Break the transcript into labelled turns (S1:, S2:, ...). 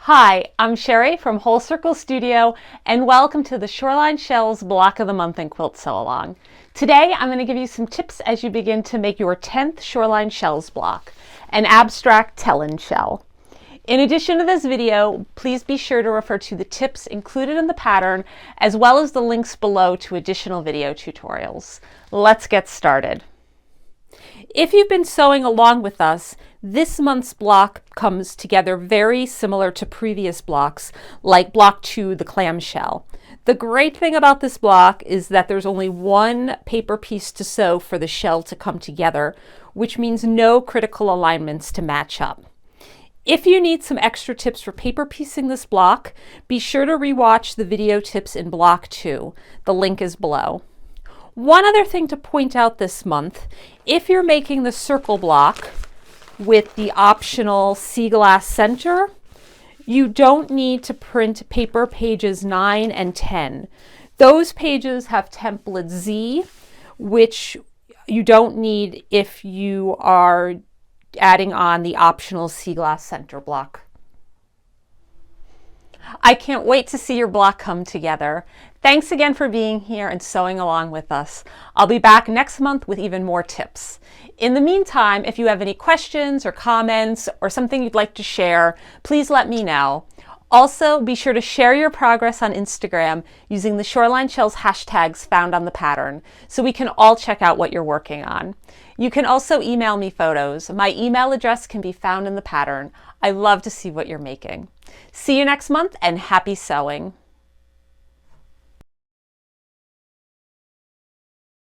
S1: Hi, I'm Sherry from Whole Circle Studio, and welcome to the Shoreline Shells Block of the Month and Quilt Sew Along. Today I'm going to give you some tips as you begin to make your 10th Shoreline Shells block, an abstract Tellin shell. In addition to this video, please be sure to refer to the tips included in the pattern as well as the links below to additional video tutorials. Let's get started. If you've been sewing along with us, this month's block comes together very similar to previous blocks, like block 2, the clamshell. The great thing about this block is that there's only one paper piece to sew for the shell to come together, which means no critical alignments to match up. If you need some extra tips for paper piecing this block, be sure to rewatch the video tips in block 2. The link is below. One other thing to point out this month, if you're making the circle block with the optional sea glass center, you don't need to print paper pages 9 and 10. Those pages have template Z, which you don't need if you are adding on the optional sea glass center block. I can't wait to see your block come together. Thanks again for being here and sewing along with us. I'll be back next month with even more tips. In the meantime, if you have any questions or comments or something you'd like to share, please let me know. Also, be sure to share your progress on Instagram using the Shoreline Shells hashtags found on the pattern so we can all check out what you're working on. You can also email me photos. My email address can be found in the pattern. I love to see what you're making. See you next month and happy sewing.